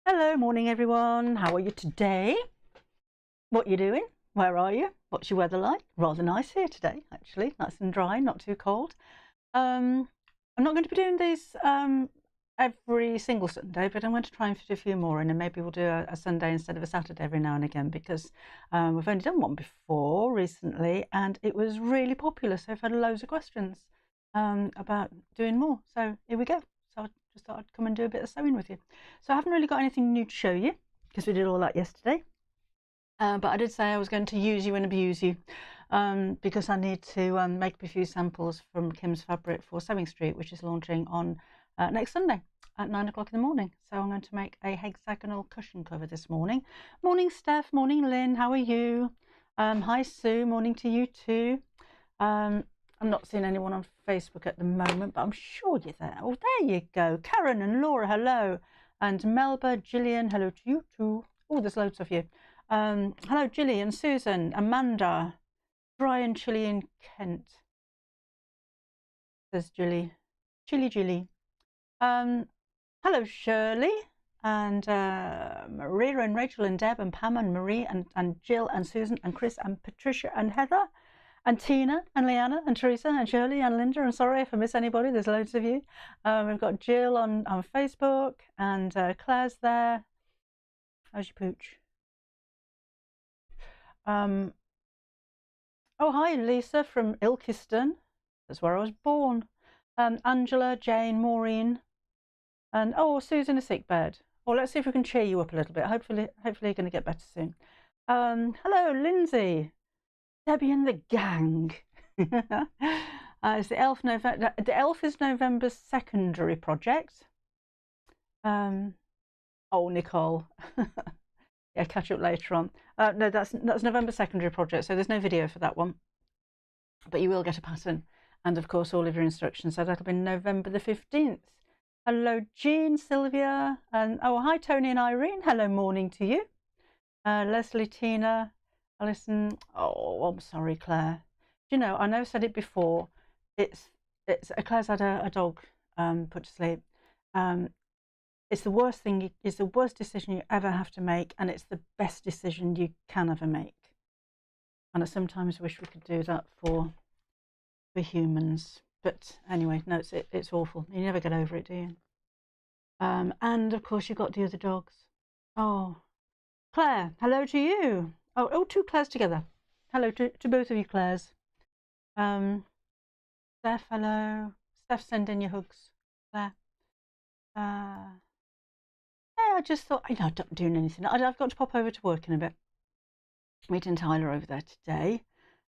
Hello, morning everyone. How are you today? What you doing? Where are you? What's your weather like? Rather nice here today, actually. Nice and dry, not too cold. I'm not going to be doing these every single Sunday, but I'm going to try and fit a few more in, and maybe we'll do a Sunday instead of a Saturday every now and again, because we've only done one before recently, and it was really popular. So I've had loads of questions about doing more. So here we go. So I just thought I'd come and do a bit of sewing with you. So I haven't really got anything new to show you because we did all that yesterday. But I did say I was going to use you and abuse you because I need to make a few samples from Kim's Fabric for Sewing Street, which is launching on next Sunday at 9 o'clock in the morning. So I'm going to make a hexagonal cushion cover this morning. Morning, Steph. Morning, Lynn. How are you? Hi, Sue. Morning to you too. I'm not seeing anyone on Facebook at the moment, but I'm sure you're there. Oh, there you go. Karen and Laura, hello. And Melba, Gillian, hello to you too. Oh, there's loads of you. Hello, Gillian, Susan, Amanda, Brian, Chilly in Kent, says Jilly. Jilly. Hello, Shirley, and Maria and Rachel and Deb and Pam and Marie and Jill and Susan and Chris and Patricia and Heather and Tina and Leanna and Teresa and Shirley and Linda. And sorry if I miss anybody, there's loads of you. We've got Jill on Facebook and Claire's there. How's your pooch? Oh, hi, Lisa from Ilkeston. That's where I was born. Angela, Jane, Maureen, and oh, Susan, a sick bed. Well, let's see if we can cheer you up a little bit. Hopefully you're going to get better soon. Hello, Lindsay, Debbie and the gang. It's the Elf November. The Elf is November's secondary project. Oh, Nicole. Yeah, catch up later on. No, that's November secondary project, so there's no video for that one. But you will get a pattern and, of course, all of your instructions. So that'll be November the 15th. Hello, Jean, Sylvia, and oh, hi, Tony and Irene. Hello, morning to you. Leslie, Tina, Alison. Oh, I'm sorry, Claire. Do you know, I know I said it before. Claire's had a dog put to sleep. It's the worst thing. It's the worst decision you ever have to make, and it's the best decision you can ever make. And I sometimes wish we could do that for humans. But anyway, no, it's awful. You never get over it, do you? And of course, you've got the other dogs. Oh, Claire, hello to you. Oh, two Claires together. Hello to both of you, Claires. Steph, hello. Steph, send in your hugs, Claire. Yeah, I just thought, I'm not doing anything. I've got to pop over to work in a bit. Meeting Tyler over there today.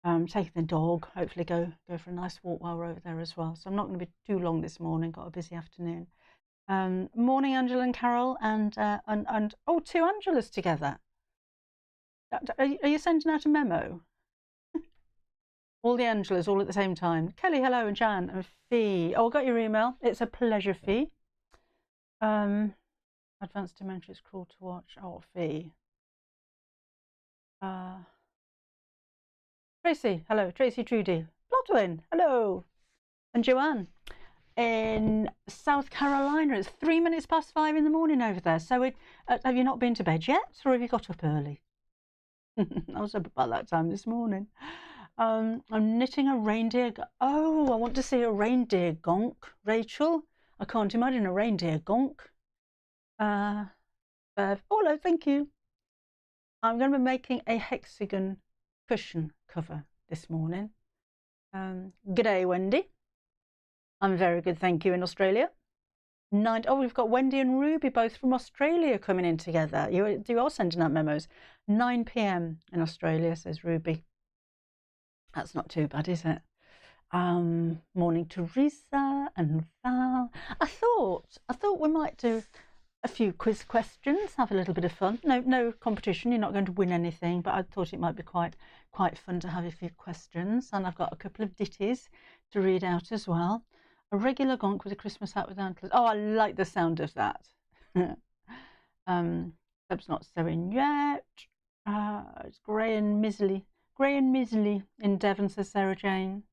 Taking the dog. Hopefully go for a nice walk while we're over there as well. So I'm not going to be too long this morning. Got a busy afternoon. Morning, Angela and Carol, and oh, two Angelas together. Are you sending out a memo? All the Angelas all at the same time. Kelly, hello, and Jan and Fee. Oh, I got your email. It's a pleasure, Fee. Advanced dementia is cruel to watch. Oh, Fee. Tracy, hello. Tracy Trudy. Blodwyn, hello. And Joanne. In South Carolina, it's 3 minutes past 5 in the morning over there. So have you not been to bed yet, or have you got up early? I was up about that time this morning. I'm knitting a reindeer. Oh, I want to see a reindeer gonk, Rachel. I can't imagine a reindeer gonk. Oh, no, thank you. I'm going to be making a hexagon cushion cover this morning. Good day, Wendy. I'm very good, thank you, in Australia. Oh, we've got Wendy and Ruby, both from Australia, coming in together. You are sending out memos. 9 p.m. in Australia, says Ruby. That's not too bad, is it? Morning, Teresa and Val. I thought we might do a few quiz questions, have a little bit of fun. No competition. You're not going to win anything, but I thought it might be quite fun to have a few questions. And I've got a couple of ditties to read out as well. A regular gonk with a Christmas hat with antlers. Oh, I like the sound of that. Deb's not sewing yet. It's grey and mizzly. Grey and mizzly in Devon, says Sarah Jane.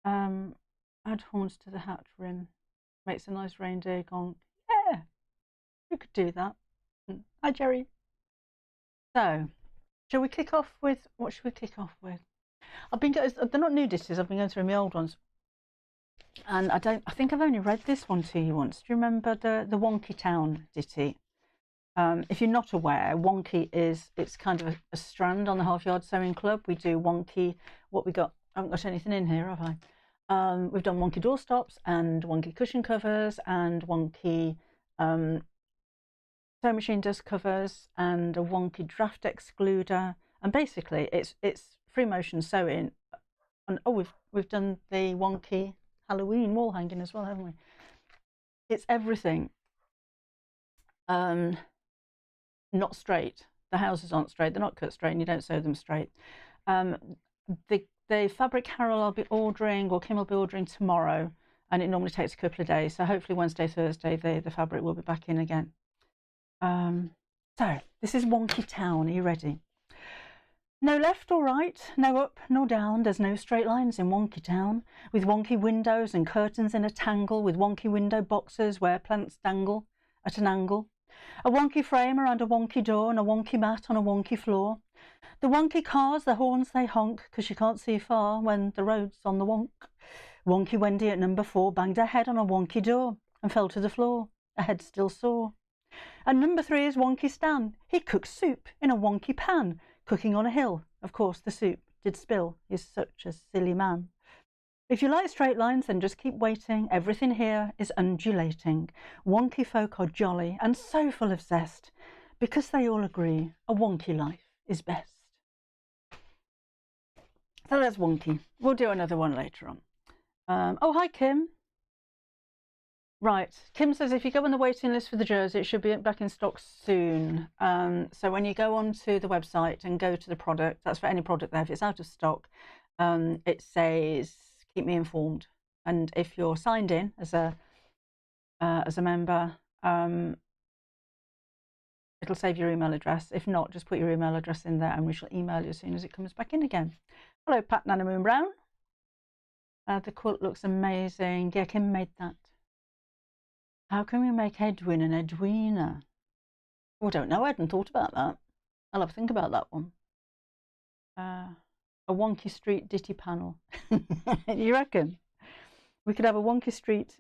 Add horns to the hat rim. Makes a nice reindeer gonk. Yeah, you could do that. Hi, Jerry. So, shall we kick off with, what should we kick off with? They're not new ditties, I've been going through my old ones. And I think I've only read this one to you once. Do you remember the Wonky Town ditty? If you're not aware, Wonky it's kind of a strand on the Half Yard Sewing Club. We do Wonky, what we got, I haven't got anything in here, have I? We've done Wonky doorstops and Wonky cushion covers and Wonky sewing machine dust covers and a Wonky draft excluder. And basically it's free motion sewing. And oh, we've done the Wonky Halloween wall hanging as well, haven't we? It's everything. Not straight. The houses aren't straight. They're not cut straight, and you don't sew them straight. The fabric Carol I'll be ordering, or Kim will be ordering tomorrow, and it normally takes a couple of days. So hopefully Wednesday, Thursday, the fabric will be back in again. So this is Wonky Town. Are you ready? No left or right, no up nor down, there's no straight lines in Wonky Town, with wonky windows and curtains in a tangle, with wonky window boxes where plants dangle at an angle, a wonky frame around a wonky door and a wonky mat on a wonky floor. The wonky cars, the horns they honk, 'cause you can't see far when the road's on the wonk. Wonky Wendy at number 4 banged her head on a wonky door and fell to the floor, her head still sore. And number 3 is Wonky Stan, he cooks soup in a wonky pan, cooking on a hill. Of course, the soup did spill. He's such a silly man. If you like straight lines, then just keep waiting. Everything here is undulating. Wonky folk are jolly and so full of zest, because they all agree a wonky life is best. So that's Wonky. We'll do another one later on. Oh, hi, Kim. Right, Kim says if you go on the waiting list for the jersey, it should be back in stock soon. So when you go onto the website and go to the product, that's for any product there, if it's out of stock, it says keep me informed. And if you're signed in as a member, it'll save your email address. If not, just put your email address in there and we shall email you as soon as it comes back in again. Hello, Pat Nana Moon Brown. The quilt looks amazing. Yeah, Kim made that. How can we make Edwin and Edwina? Oh, I don't know. I hadn't thought about that. I'll have to think about that one. A Wonky Street ditty panel. You reckon? We could have a Wonky Street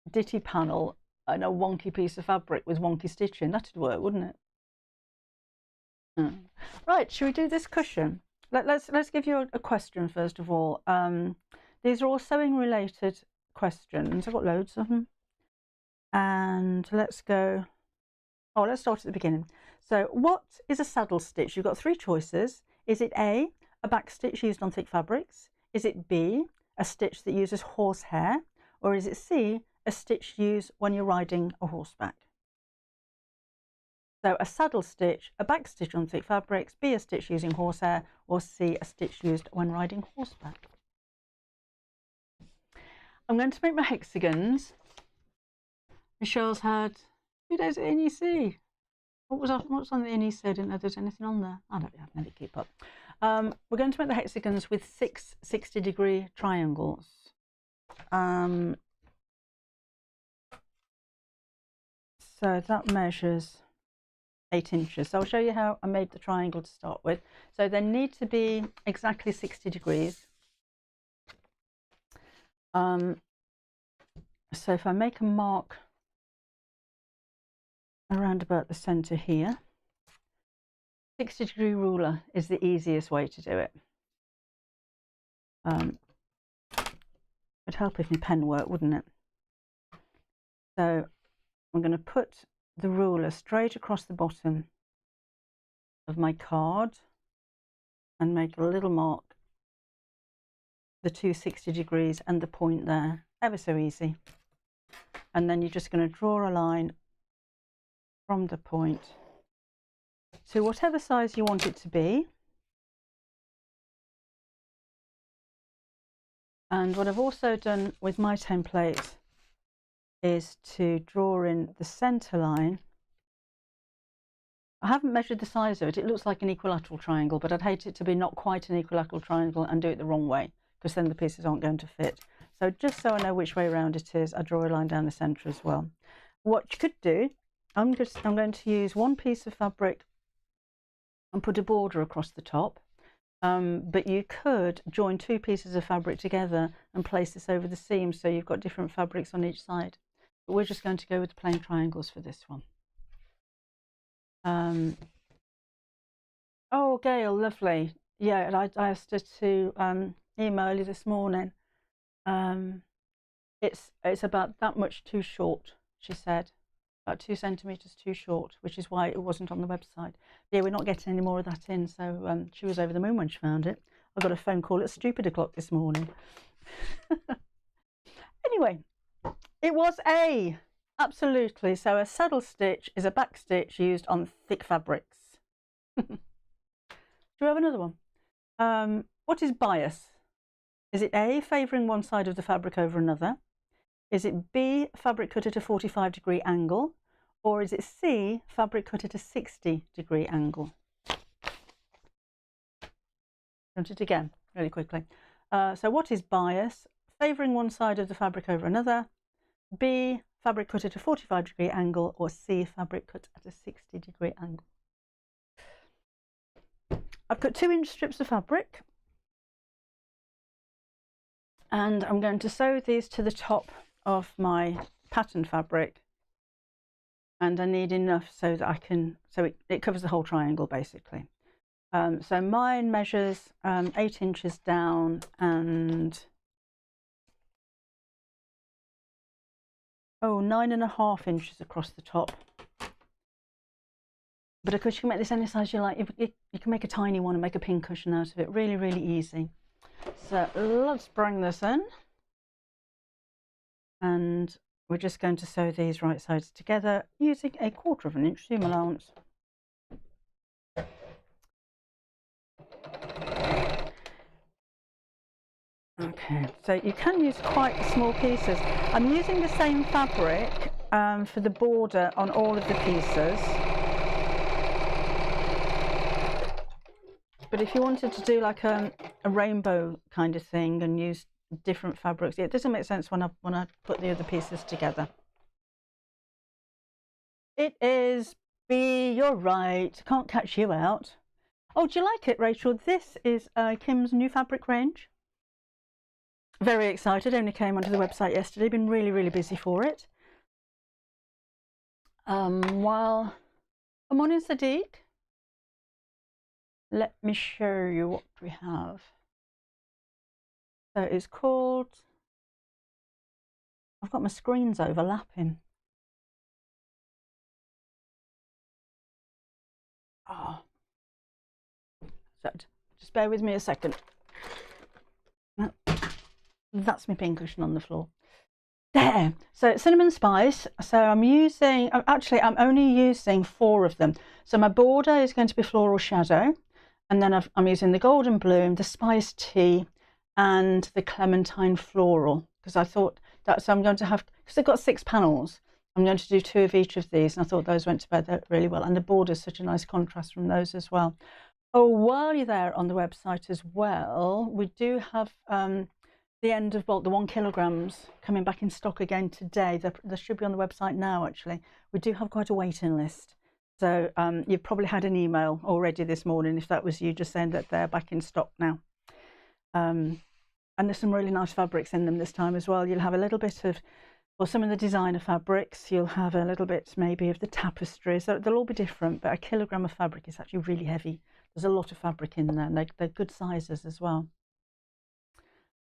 ditty panel and a wonky piece of fabric with wonky stitching. That'd work, wouldn't it? Right, should we do this cushion? Let's give you a question first of all. These are all sewing related questions. I've got loads of them. And let's go, let's start at the beginning. So what is a saddle stitch? You've got 3 choices. Is it A, a back stitch used on thick fabrics? Is it B, a stitch that uses horsehair? Or is it C, a stitch used when you're riding a horseback? So a saddle stitch, a back stitch on thick fabrics, B, a stitch using horsehair, or C, a stitch used when riding horseback. I'm going to make my hexagons. Michelle's had 2 days at NEC. What's on the NEC? I didn't know there's anything on there. I never keep up. We're going to make the hexagons with 6 60-degree triangles. So that measures 8 inches. So I'll show you how I made the triangle to start with. So they need to be exactly 60 degrees. So if I make a mark around about the center here, 60-degree ruler is the easiest way to do it. It'd help if my pen worked, wouldn't it? So I'm going to put the ruler straight across the bottom of my card and make a little mark, the 2 60 degrees and the point there, ever so easy. And then you're just going to draw a line from the point to whatever size you want it to be. And what I've also done with my template is to draw in the center line. I haven't measured the size of it. It looks like an equilateral triangle, but I'd hate it to be not quite an equilateral triangle and do it the wrong way, because then the pieces aren't going to fit. So just so I know which way around it is, I draw a line down the center as well. What you could do I'm going to use one piece of fabric and put a border across the top. But you could join two pieces of fabric together and place this over the seam, so you've got different fabrics on each side. But we're just going to go with the plain triangles for this one. Oh, Gail, lovely. Yeah, and I asked her to email early this morning. It's about that much too short, she said. About 2 centimetres too short, which is why it wasn't on the website. Yeah, we're not getting any more of that in, so she was over the moon when she found it. I got a phone call at stupid o'clock this morning. Anyway, it was A, absolutely. So a saddle stitch is a back stitch used on thick fabrics. Do we have another one? What is bias? Is it A, favouring one side of the fabric over another? Is it B, fabric cut at a 45-degree angle? Or is it C, fabric cut at a 60-degree angle? Count it again, really quickly. So what is bias? Favouring one side of the fabric over another. B, fabric cut at a 45-degree angle. Or C, fabric cut at a 60-degree angle. I've got 2-inch strips of fabric. And I'm going to sew these to the top of my pattern fabric, and I need enough so that I can, so it covers the whole triangle basically. So mine measures 8 inches down and 9.5 inches across the top. But of course you can make this any size you like. You can make a tiny one and make a pin cushion out of it. Really, really easy. So let's bring this in. And we're just going to sew these right sides together using a 1/4 inch seam allowance. Okay, so you can use quite small pieces. I'm using the same fabric for the border on all of the pieces. But if you wanted to do like a rainbow kind of thing and use different fabrics, it doesn't make sense when I put the other pieces together. It is B, you're right. Can't catch you out. Oh, do you like it, Rachel? This is Kim's new fabric range. Very excited. Only came onto the website yesterday. Been really, really busy for it. While I'm on in Sadiq, let me show you what we have. So it's called, I've got my screens overlapping. Oh, so just bear with me a second. That's my pin cushion on the floor. There. So cinnamon spice. So I'm using, actually I'm only using 4 of them. So my border is going to be floral shadow, and then I'm using the golden bloom, the spice tea, and the clementine floral, because I thought that, so I'm going to have, because they've got 6 panels, I'm going to do 2 of each of these, and I thought those went together really well, and the border is such a nice contrast from those as well. Oh, while you're there on the website as well, we do have the end of bulk, the 1 kilograms, coming back in stock again today. They should be on the website now, actually. We do have quite a waiting list. So you've probably had an email already this morning, if that was you, just saying that they're back in stock now. And there's some really nice fabrics in them this time as well. You'll have a little bit of, well, some of the designer fabrics. You'll have a little bit maybe of the tapestry. So they'll all be different, but a kilogram of fabric is actually really heavy. There's a lot of fabric in there, and they're good sizes as well.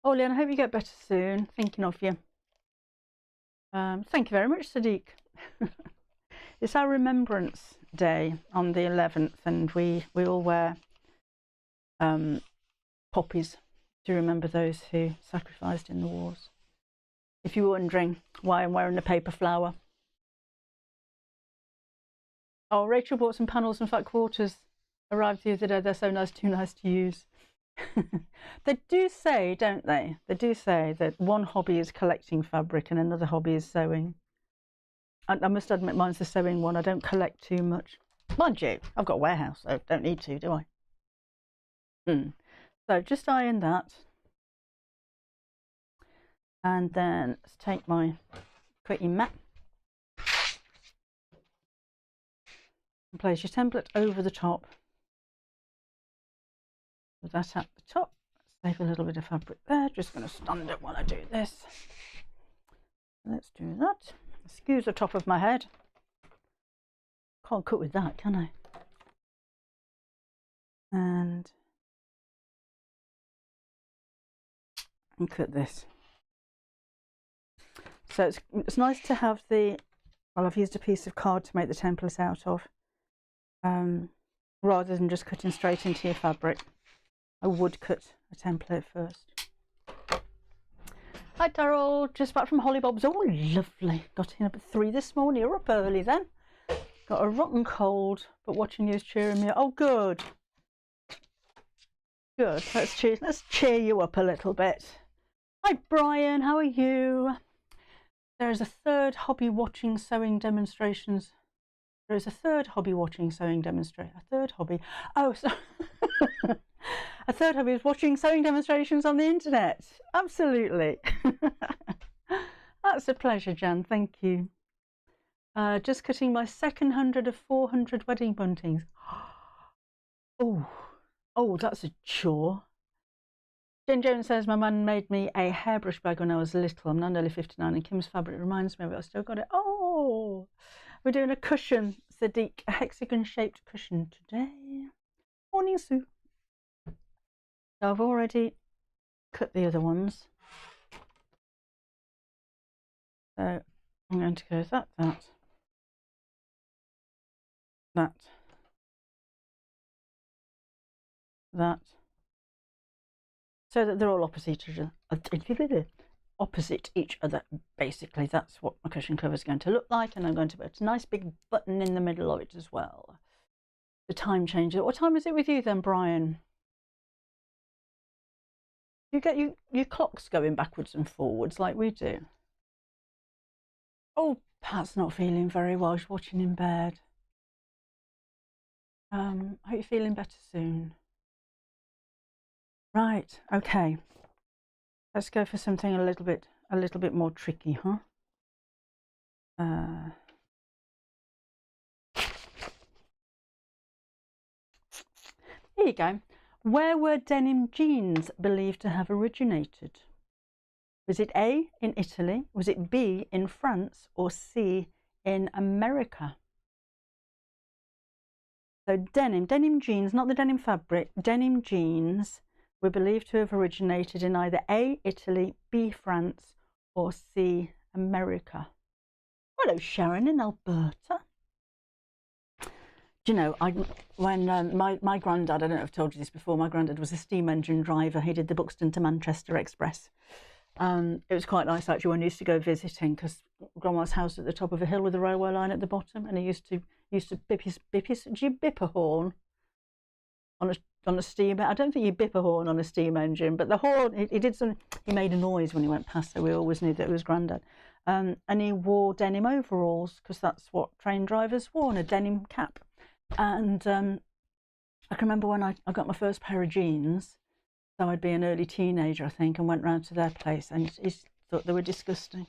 Oh, Leon, I hope you get better soon. Thinking of you. Thank you very much, Sadiq. It's our Remembrance Day on the 11th, and we all wear poppies to remember those who sacrificed in the wars. If you were wondering why I'm wearing a paper flower. Oh, Rachel bought some panels from Fat Quarters. Arrived the other day. They're so nice, too nice to use. They do say, don't they? They do say that one hobby is collecting fabric and another hobby is sewing. I must admit mine's the sewing one. I don't collect too much. Mind you, I've got a warehouse, so I don't need to, do I? So just iron that. And then let's take my quickie mat. And place your template over the top. With that at the top, save a little bit of fabric there. Just going to stand it while I do this. Let's do that. Excuse the top of my head. Can't cut with that, can I? And cut this. So it's nice to have the, well, I've used a piece of card to make the template out of, rather than just cutting straight into your fabric. I would cut a template first. Hi Daryl, just back from Hollybob's. Oh, lovely. Got in up at 3 this morning. You're up early then. Got a rotten cold, but watching you is cheering me up. Oh, good. Good. Let's cheer you up a little bit. Hi Brian, how are you? There is a third hobby watching sewing demonstrations. There is a third hobby watching sewing demonstration. A third hobby. Oh, so a third hobby is watching sewing demonstrations on the internet. Absolutely. That's a pleasure, Jan. Thank you. Just cutting my second 100 of 400 wedding buntings. Oh, that's a chore. Jen Jones says my mum made me a hairbrush bag when I was little. I'm now nearly 59 and Kim's fabric reminds me of it. I've still got it. Oh, we're doing a cushion, Sadiq, a hexagon shaped cushion today. Morning, Sue. So I've already cut the other ones. So I'm going to go with that, that, so that they're all opposite each other. Basically, that's what my cushion cover is going to look like, and I'm going to put a nice big button in the middle of it as well. The time changes. What time is it with you then, Brian? You get your clocks going backwards and forwards like we do. Oh, Pat's not feeling very well. She's watching in bed. I hope you're feeling better soon. Right, okay. Let's go for something a little bit more tricky, huh? Here you go. Where were denim jeans believed to have originated? Was it A, in Italy? Was it B, in France? Or C, in America? So denim jeans, not the denim fabric, denim jeans were believed to have originated in either A, Italy, B, France, or C, America. Hello, Sharon in Alberta. Do you know, when my granddad, I don't know if I've told you this before, my granddad was a steam engine driver. He did the Buxton to Manchester Express. It was quite nice actually when I used to go visiting, because Grandma's house at the top of a hill with the railway line at the bottom, and he used to bip his do you bip a horn on a steam? I don't think you bip a horn on a steam engine, but the horn, he did some. He made a noise when he went past, so we always knew that it was Grandad. And he wore denim overalls, because that's what train drivers wore, and a denim cap. And I can remember when I got my first pair of jeans, so I'd be an early teenager, I think, and went round to their place, and he thought they were disgusting.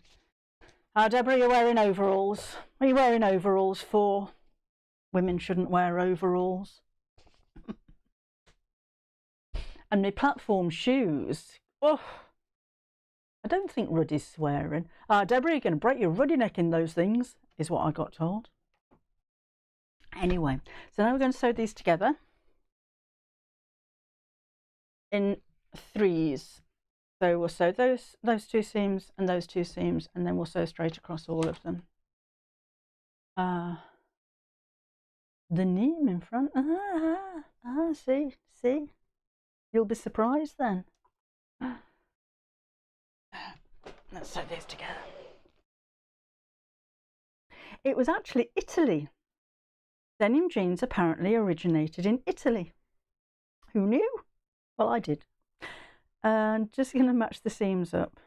Deborah, you're wearing overalls. What are you wearing overalls for? Women shouldn't wear overalls. And my platform shoes. Oh, I don't think Ruddy's swearing. Deborah, you're going to break your ruddy neck in those things, is what I got told. Anyway, so now we're going to sew these together in threes. So we'll sew those two seams and those two seams, and then we'll sew straight across all of them. The name in front. See, you'll be surprised then. Let's sew these together. It was actually Italy. Denim jeans apparently originated in Italy. Who knew? Well, I did. And just going to match the seams up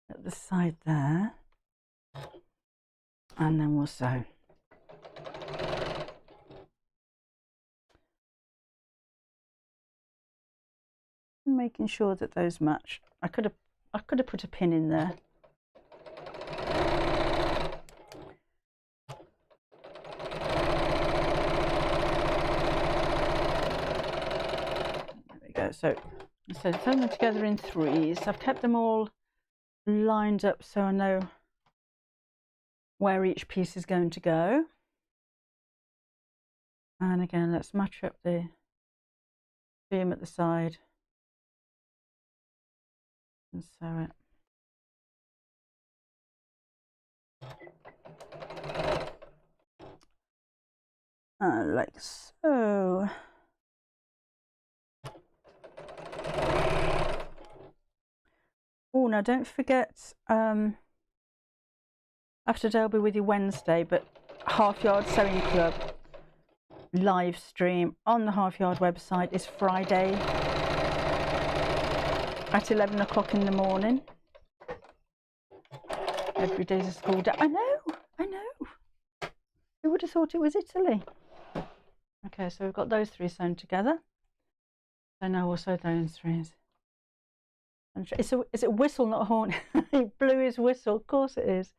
at the side there, and then we'll sew. Making sure that those match. I could have put a pin in there. go. So throw them together in threes. I've kept them all lined up so I know where each piece is going to go. And again, let's match up the seam at the side and sew it. Like so. Oh, now don't forget, after today I'll be with you Wednesday, but Half Yard Sewing Club live stream on the Half Yard website is Friday at 11 o'clock in the morning. Every day's a school day. I know. Who would have thought it was Italy? Okay, so we've got those three sewn together. So now we'll sew those threes. Is it whistle, not a horn? He blew his whistle. Of course it is.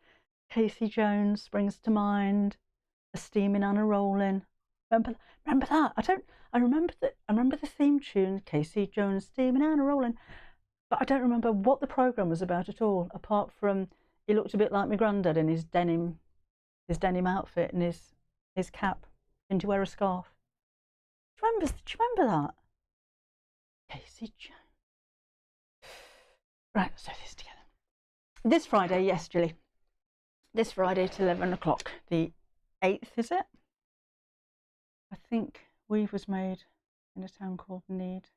Casey Jones springs to mind. A steaming and a rolling. Remember that? I remember the theme tune. Casey Jones steaming and a rolling. But I don't remember what the programme was about at all, apart from he looked a bit like my granddad in his denim outfit and his cap. Didn't he wear a scarf? Do you remember that? Casey Jones. Right, let's sew this together. This Friday, yes, Julie. This Friday at 11 o'clock. The 8th, is it? I think weave was made in a town called Need.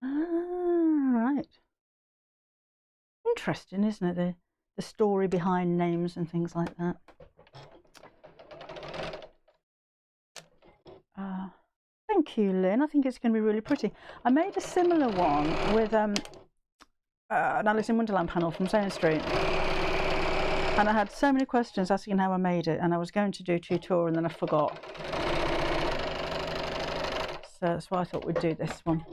Right. Interesting, isn't it? The story behind names and things like that. Thank you, Lynn. I think it's going to be really pretty. I made a similar one with an Alice in Wonderland panel from Sewing Street. And I had so many questions asking how I made it, and I was going to do a tutorial and then I forgot. So that's why I thought we'd do this one.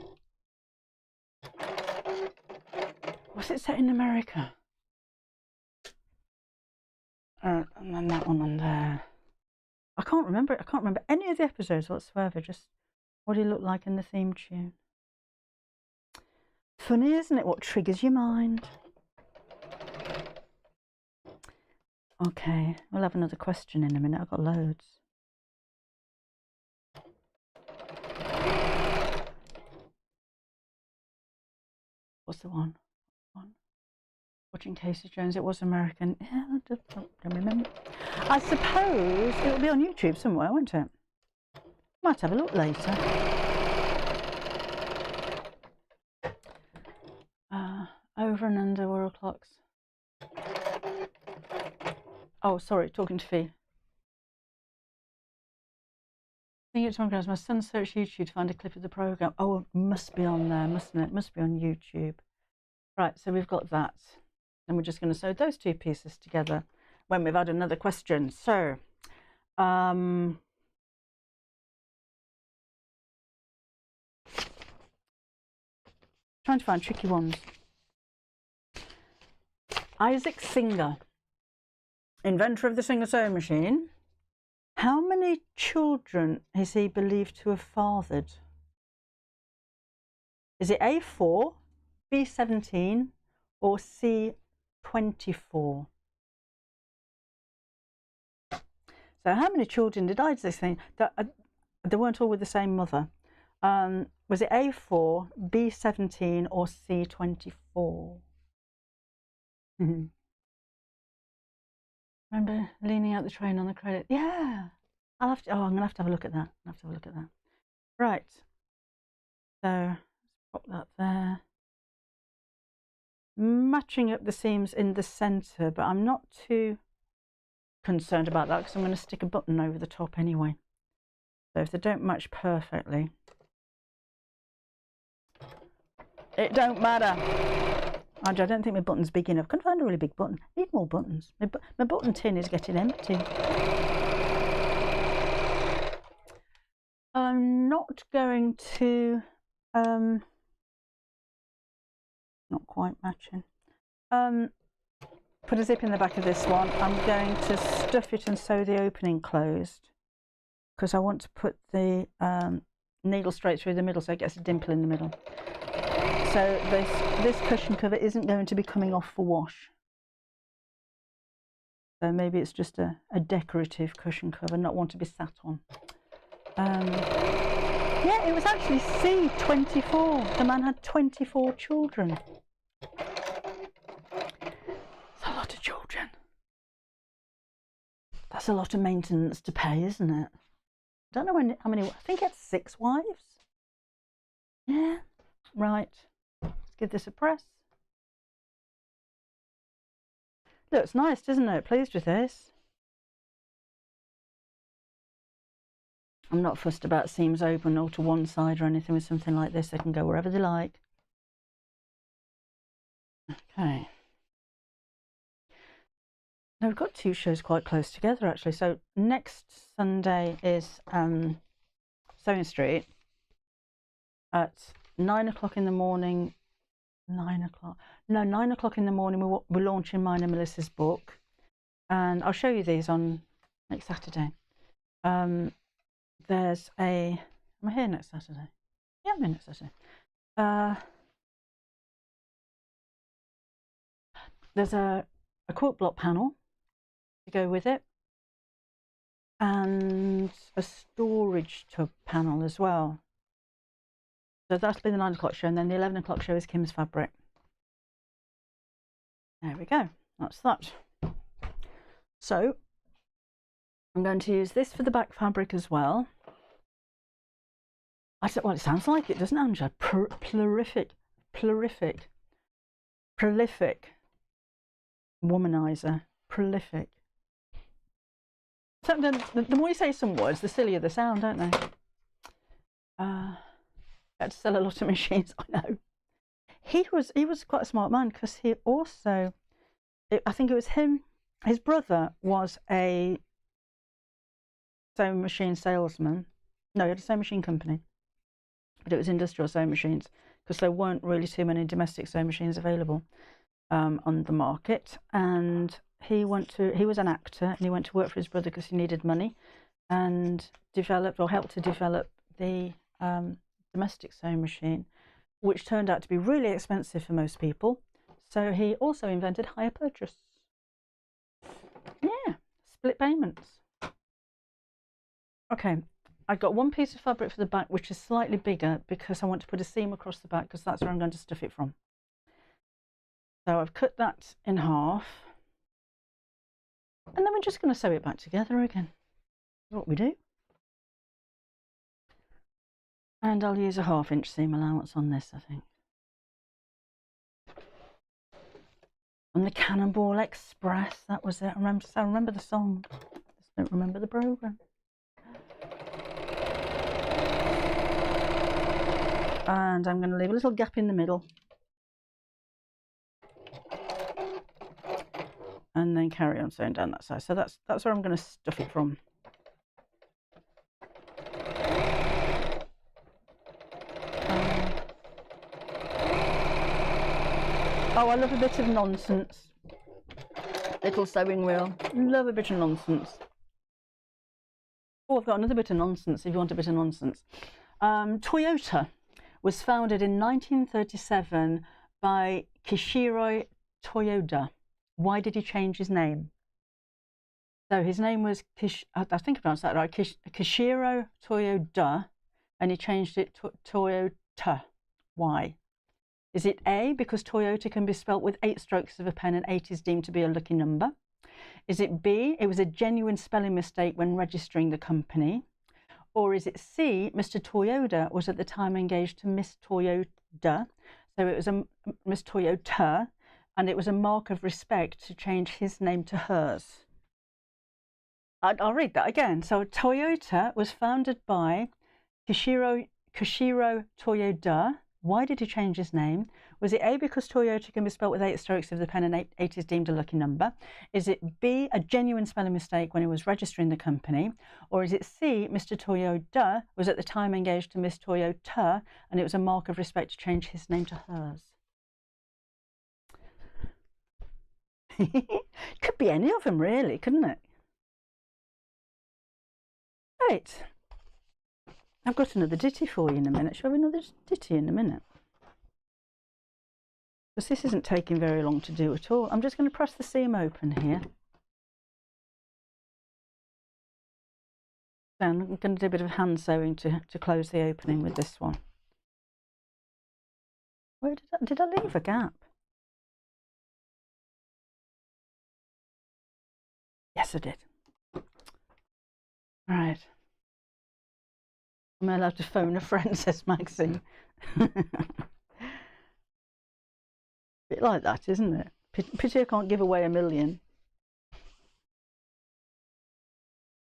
Was it set in America? And then that one on there. I can't remember it. I can't remember any of the episodes whatsoever, just what he looked like in the theme tune. Funny, isn't it, what triggers your mind? Okay, we'll have another question in a minute. I've got loads. What's the one? Watching Casey Jones. It was American. Yeah, I don't remember. I suppose it'll be on YouTube somewhere, won't it? Might have a look later. Over and under Royal clocks. Oh, sorry, talking to Fee. Thinking it's my son searched YouTube to find a clip of the programme. Oh, it must be on there, mustn't it? It must be on YouTube. Right, so we've got that. And we're just going to sew those two pieces together when we've had another question. So, trying to find tricky ones. Isaac Singer, inventor of the Singer sewing machine. How many children is he believed to have fathered? Is it A4, B17, or C24? So how many children did Isaac Singer? They weren't all with the same mother. Was it A4, B17, or C24? Remember leaning out the train on the credit? Yeah. I'm gonna have to have a look at that. Right. So let's pop that there. Matching up the seams in the centre, but I'm not too concerned about that because I'm going to stick a button over the top anyway. So if they don't match perfectly, it don't matter. I don't think my button's big enough. Couldn't find a really big button. Need more buttons. My button tin is getting empty. I'm not going to not quite matching. Put a zip in the back of this one. I'm going to stuff it and sew the opening closed because I want to put the needle straight through the middle, so it gets a dimple in the middle. So this cushion cover isn't going to be coming off for wash. So maybe it's just a decorative cushion cover, not one to be sat on. Yeah, it was actually C24. The man had 24 children. That's a lot of children. That's a lot of maintenance to pay, isn't it? I don't know how many. I think he had 6 wives. Yeah, right. Let's give this a press. Looks nice, doesn't it? Pleased with this. I'm not fussed about seams open or to one side or anything with something like this. They can go wherever they like. Okay. Now we've got 2 shows quite close together actually. So next Sunday is Sewing Street at 9 o'clock in the morning. 9 o'clock? No, 9 o'clock in the morning. We're launching mine and Melissa's book, and I'll show you these on next Saturday. There's a. Am I here next Saturday? Yeah, I'm here next Saturday. There's a quote block panel to go with it, and a storage tub panel as well. So that'll be the 9 o'clock show, and then the 11 o'clock show is Kim's Fabric. There we go. That's that. So I'm going to use this for the back fabric as well. Well, it sounds like it, doesn't it, Angela? Prolific womanizer. Prolific. So the more you say some words, the sillier they sound, don't they? I had to sell a lot of machines, I know. He was quite a smart man, because he also, I think it was him, his brother was a sewing machine salesman. No, he had a sewing machine company, but it was industrial sewing machines, because there weren't really too many domestic sewing machines available on the market. And he was an actor, and he went to work for his brother because he needed money, and helped to develop the domestic sewing machine, which turned out to be really expensive for most people. So he also invented hire purchase. Yeah, split payments. Okay, I've got 1 piece of fabric for the back, which is slightly bigger because I want to put a seam across the back, because that's where I'm going to stuff it from. So I've cut that in half, and then we're just going to sew it back together again. That's what we do. And I'll use a 1/2 inch seam allowance on this, I think. And the Cannonball Express, that was it. I remember the song, just don't remember the programme. And I'm going to leave a little gap in the middle, and then carry on sewing down that side. So that's where I'm going to stuff it from. Oh, I love a bit of nonsense. Little sewing wheel. Love a bit of nonsense. Oh, I've got another bit of nonsense if you want a bit of nonsense. Toyota was founded in 1937 by Kishiro Toyoda. Why did he change his name? So his name was I think I pronounced that right, Kishiro Toyoda, and he changed it to Toyota. Why? Is it A, because Toyota can be spelt with 8 strokes of a pen and 8 is deemed to be a lucky number? Is it B, it was a genuine spelling mistake when registering the company? Or is it C, Mr. Toyoda was at the time engaged to Miss Toyoda, so it was a Miss Toyota, and it was a mark of respect to change his name to hers? I'll read that again. So Toyota was founded by Kishiro Toyoda. Why did he change his name? Was it A, because Toyota can be spelt with 8 strokes of the pen and 8 is deemed a lucky number? Is it B, a genuine spelling mistake when he was registering the company? Or is it C, Mr. Toyoda was at the time engaged to Miss Toyota, and it was a mark of respect to change his name to hers? Could be any of them, really, couldn't it? Right. I've got another ditty for you in a minute. Shall we have another ditty in a minute? Because this isn't taking very long to do at all. I'm just going to press the seam open here. And I'm going to do a bit of hand sewing to close the opening with this one. Where did I leave a gap? Yes, I did. Right. Am I allowed to phone a friend, says Maxine. Bit like that, isn't it? Pity I can't give away $1 million.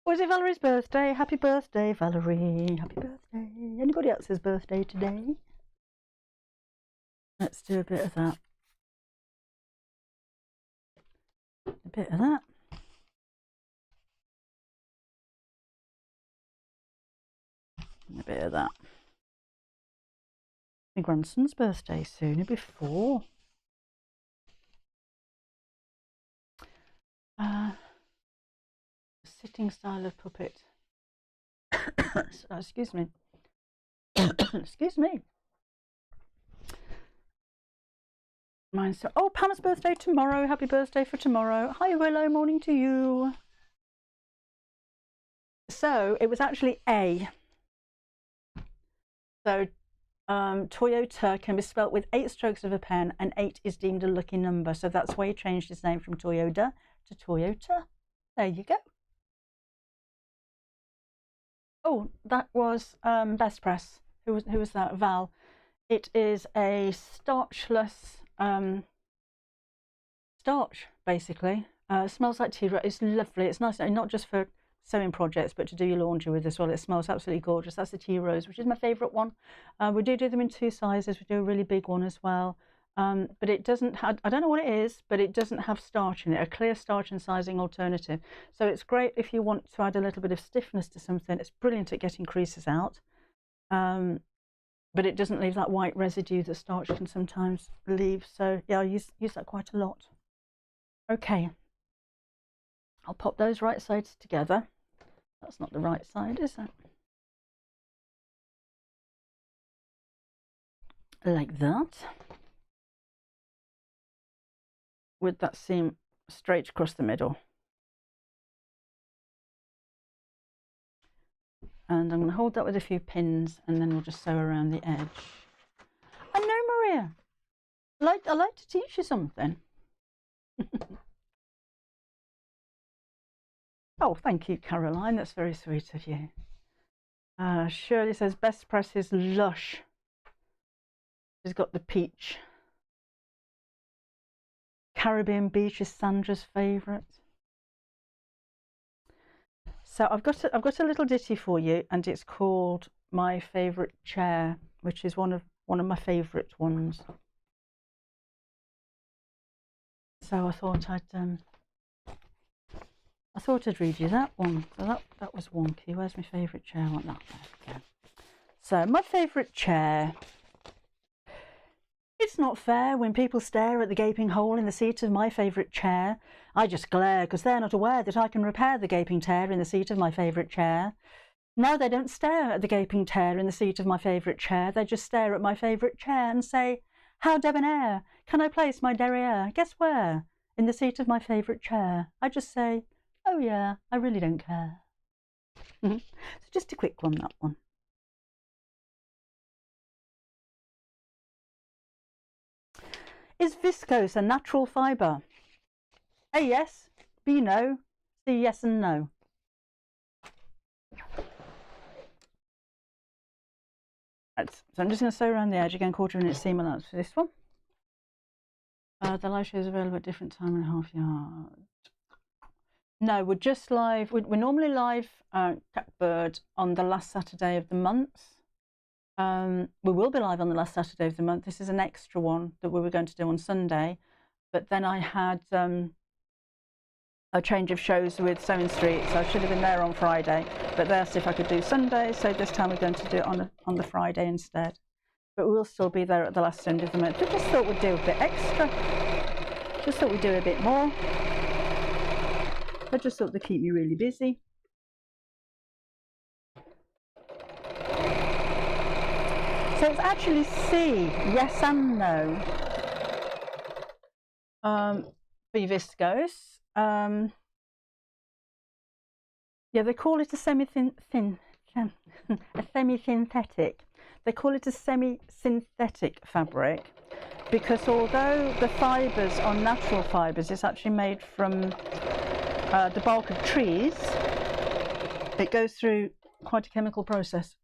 Or is it Valerie's birthday? Happy birthday, Valerie. Happy birthday. Anybody else's birthday today? Let's do a bit of that. A bit of that. And a bit of that. My grandson's birthday soon, he'll be 4. Sitting style of puppet. Excuse me. Excuse me. Mine's oh, Pam's birthday tomorrow. Happy birthday for tomorrow. Hi Willow, morning to you. So it was actually A. So Toyota can be spelt with 8 strokes of a pen, and 8 is deemed a lucky number. So that's why he changed his name from Toyota to Toyota. There you go. Oh, that was Best Press. Who was that? Val. It is a starchless starch, basically. Smells like tea. It's lovely. It's nice, not just for sewing projects, but to do your laundry with as well. It smells absolutely gorgeous. That's the tea rose, which is my favourite one. We do them in 2 sizes. We do a really big one as well. But it doesn't have, I don't know what it is, but it doesn't have starch in it, a clear starch and sizing alternative. So it's great if you want to add a little bit of stiffness to something. It's brilliant at getting creases out. But it doesn't leave that white residue that starch can sometimes leave. So yeah, I use that quite a lot. Okay, I'll pop those right sides together. That's not the right side, is it? Like that. With that seam straight across the middle. And I'm going to hold that with a few pins, and then we'll just sew around the edge. I know, Maria. I like to teach you something. Oh, thank you, Caroline. That's very sweet of you. Shirley says Best Press is lush. She's got the peach. Caribbean Beach is Sandra's favourite. So I've got a little ditty for you, and it's called My Favourite Chair, which is one of my favourite ones. So I thought I'd read you that one. So that was wonky. Where's my favourite chair? I want that. There we go. So my favourite chair. It's not fair when people stare at the gaping hole in the seat of my favourite chair. I just glare because they're not aware that I can repair the gaping tear in the seat of my favourite chair. No, they don't stare at the gaping tear in the seat of my favourite chair. They just stare at my favourite chair and say, how debonair, can I place my derriere? Guess where? In the seat of my favourite chair. I just say, oh yeah, I really don't care. So just a quick one, that one. Is viscose a natural fibre? A yes, B no, C yes and no. Right, so I'm just going to sew around the edge again, 1/4 inch seam allowance for this one. The live show is available at different time and a half yard. No, we're just live. We're normally live Catbird on the last Saturday of the month. We will be live on the last Saturday of the month. This is an extra one that we were going to do on Sunday, but then I had a change of shows with Sewing Street, so I should have been there on Friday, but they asked if I could do Sunday, so this time we're going to do it on the Friday instead. But we'll still be there at the last Sunday of the month. We just thought we'd do a bit extra. Just thought we'd do a bit more. I just thought they'd keep me really busy. So it's actually C, yes and no. For viscose. Yeah, they call it a semi-synthetic. They call it a semi-synthetic fabric because although the fibres are natural fibres, it's actually made from the bark of trees. It goes through quite a chemical process,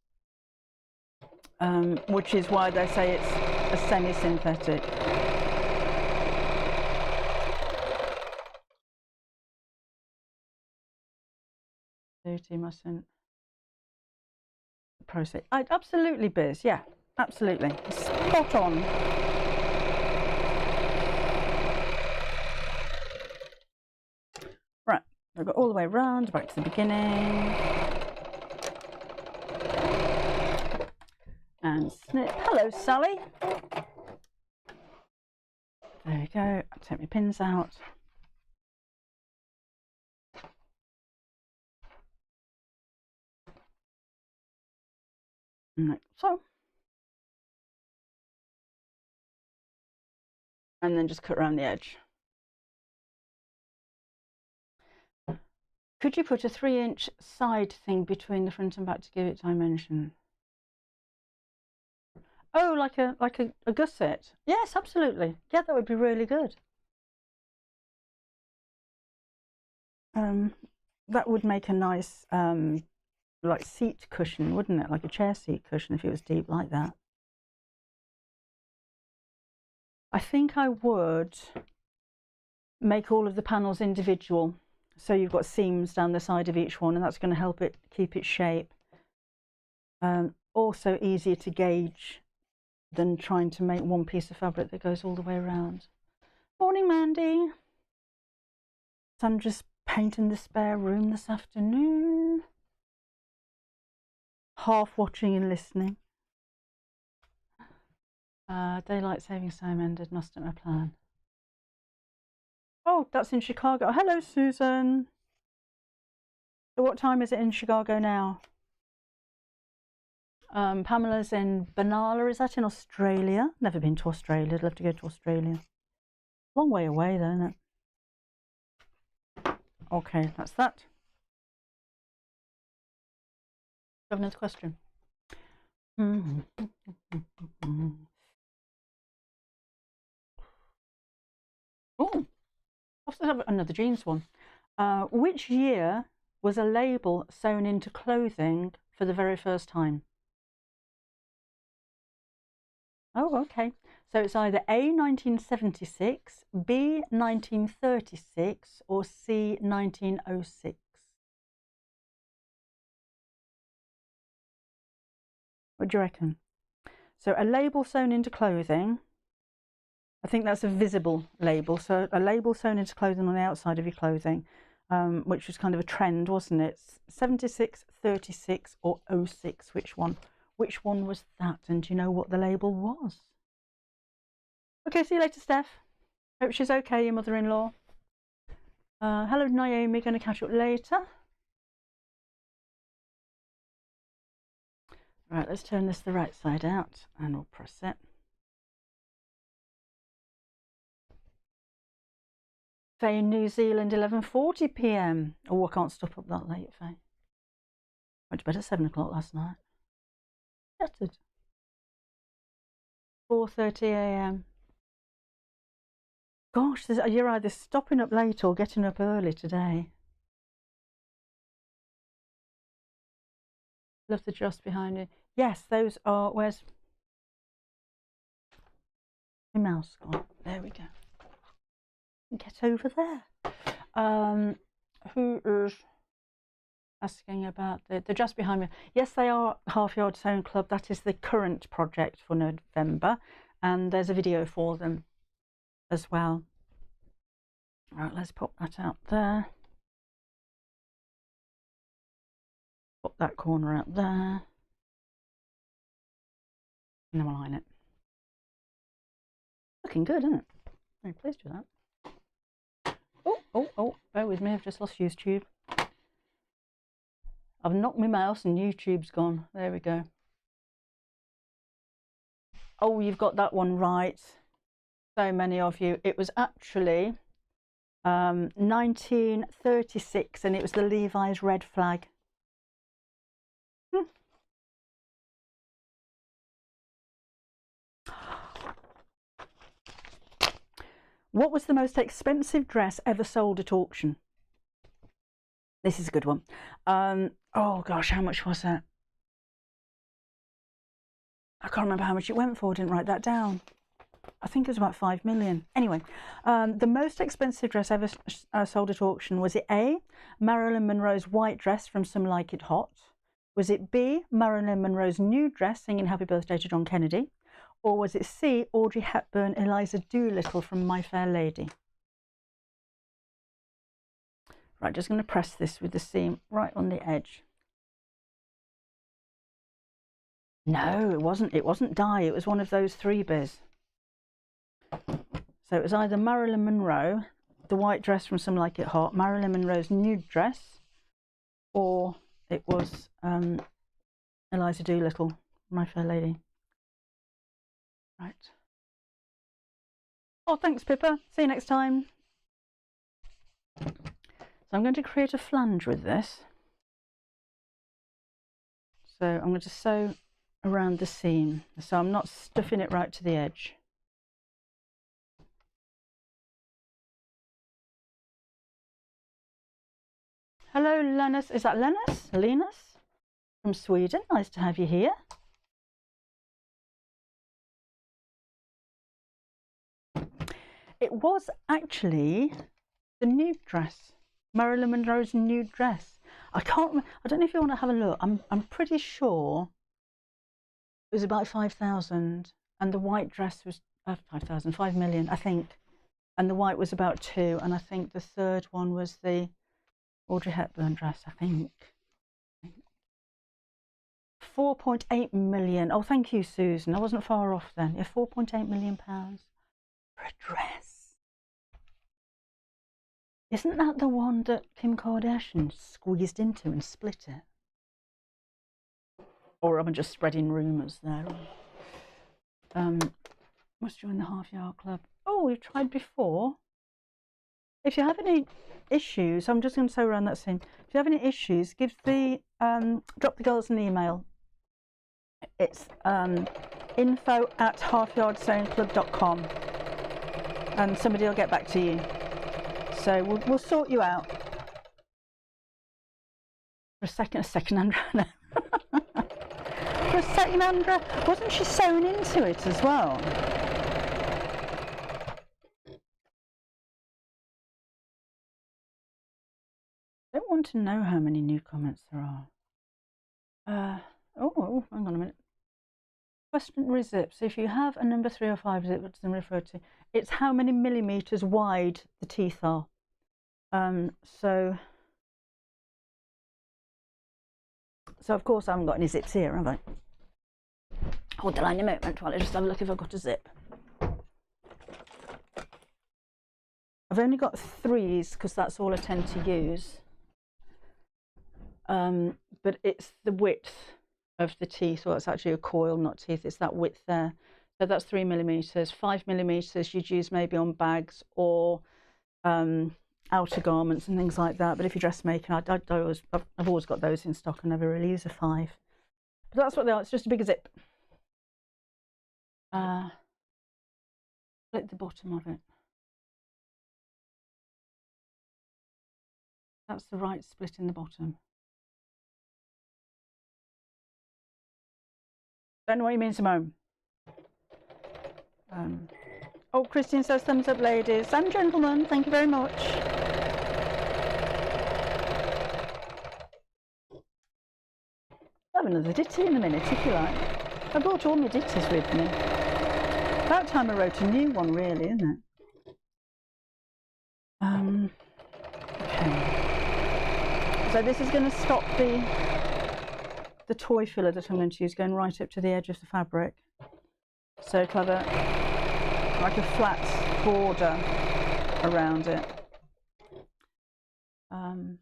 which is why they say it's a semi-synthetic. Duty mustn't process. Absolutely, Biz. Yeah, absolutely. Spot on. Right, I've got all the way around, back to the beginning. And snip. Hello, Sally. There we go. I'll take my pins out. Like so. And then just cut around the edge. Could you put a 3-inch side thing between the front and back to give it dimension? Oh, like a gusset? Yes, absolutely. Yeah, that would be really good. That would make a nice like seat cushion, wouldn't it? Like a chair seat cushion if it was deep like that. I think I would make all of the panels individual. So you've got seams down the side of each one, and that's going to help it keep its shape. Also easier to gauge than trying to make one piece of fabric that goes all the way around. Morning, Mandy. So I'm just painting the spare room this afternoon. Half watching and listening. Daylight savings time ended, mustn't my plan. Oh, that's in Chicago. Hello, Susan. So what time is it in Chicago now? Pamela's in Benalla. Is that in Australia? Never been to Australia. I'd love to go to Australia. Long way away though, isn't it? Okay, that's that. Have another question. Oh, I'll have another jeans one. Which year was a label sewn into clothing for the very first time? Oh, okay. So it's either A, 1976, B, 1936, or C, 1906. What do you reckon? So a label sewn into clothing, I think that's a visible label. So a label sewn into clothing on the outside of your clothing, which was kind of a trend, wasn't it? 76, 36, or 06, which one? Which one was that? And do you know what the label was? Okay, see you later, Steph. Hope she's okay, your mother-in-law. Hello, Naomi, going to catch up later. Right, let's turn this the right side out and we'll press it. Faye in New Zealand, 11:40 p.m. Oh, I can't stop up that late, Faye. Went to bed at 7 o'clock last night. Shattered. 4:30 a.m. Gosh, you're either stopping up late or getting up early today. Love the just behind you. Yes, those are. Where's my mouse gone? There we go. Get over there. Who is asking about the just behind me? Yes, they are Half Yard Sewn Club. That is the current project for November, and there's a video for them as well. Right, let's pop that out there. Pop that corner out there. And then we'll line it. Looking good, isn't it? Very pleased with that. Oh, bear with me, I've just lost YouTube. I've knocked my mouse and YouTube's gone. There we go. Oh, you've got that one right. So many of you. It was actually 1936, and it was the Levi's red flag. What was the most expensive dress ever sold at auction? This is a good one. Oh gosh, how much was that? I can't remember how much it went for. I didn't write that down. I think it was about 5 million. Anyway, the most expensive dress ever sold at auction, was it A, Marilyn Monroe's white dress from Some Like It Hot? Was it B, Marilyn Monroe's nude dress singing Happy Birthday to John Kennedy? Or was it C, Audrey Hepburn, Eliza Doolittle from My Fair Lady? Right, just going to press this with the seam right on the edge. No, it wasn't. It wasn't dye. It was one of those freebies. So it was either Marilyn Monroe, the white dress from Some Like It Hot, Marilyn Monroe's nude dress, or it was Eliza Doolittle, My Fair Lady. Right. Oh, thanks, Pippa. See you next time. So I'm going to create a flange with this. So I'm going to sew around the seam, so I'm not stuffing it right to the edge. Hello, Linus. Is that Linus? Linus from Sweden. Nice to have you here. It was actually the nude dress, Marilyn Monroe's nude dress. I can't remember. I don't know if you want to have a look. I'm pretty sure it was about 5,000, and the white dress was 5 million, I think, and the white was about 2, and I think the third one was the Audrey Hepburn dress, I think. 4.8 million. Oh, thank you, Susan. I wasn't far off then. Yeah, 4.8 million pounds for a dress. Isn't that the one that Kim Kardashian squeezed into and split it? Or am I just spreading rumours there? Must join the Half Yard Club. Oh, we've tried before. If you have any issues, I'm just going to sew around that seam. If you have any issues, give the drop the girls an email. It's info@halfyardsewingclub.com, and somebody will get back to you. So we'll sort you out. For a second, Andra. For a second, Andra, wasn't she sewn into it as well? I don't want to know how many new comments there are. Oh, hang on a minute. Question rezip. So if you have a number 3 or 5 zip, what's them referred to? It's how many millimeters wide the teeth are. So of course I haven't got any zips here, have I? Hold the line a moment while I just have a look if I've got a zip. I've only got 3s because that's all I tend to use. But it's the width of the teeth. Well, it's actually a coil, not teeth. It's that width there. So that's 3 millimeters. 5 millimeters you'd use maybe on bags or outer garments and things like that. But if you're dressmaking, I've always got those in stock. I never really use a 5. But that's what they are. It's just a bigger zip. Split the bottom of it. That's the right split in the bottom. Don't know what you mean, Simone. Oh, Christine says thumbs up, ladies and gentlemen. Thank you very much. I'll have another ditty in a minute, if you like. I brought all my ditties with me. About time I wrote a new one, really, isn't it? Okay. So this is going to stop the toy filler that I'm going to use going right up to the edge of the fabric. So it'll have like a flat border around it. Well,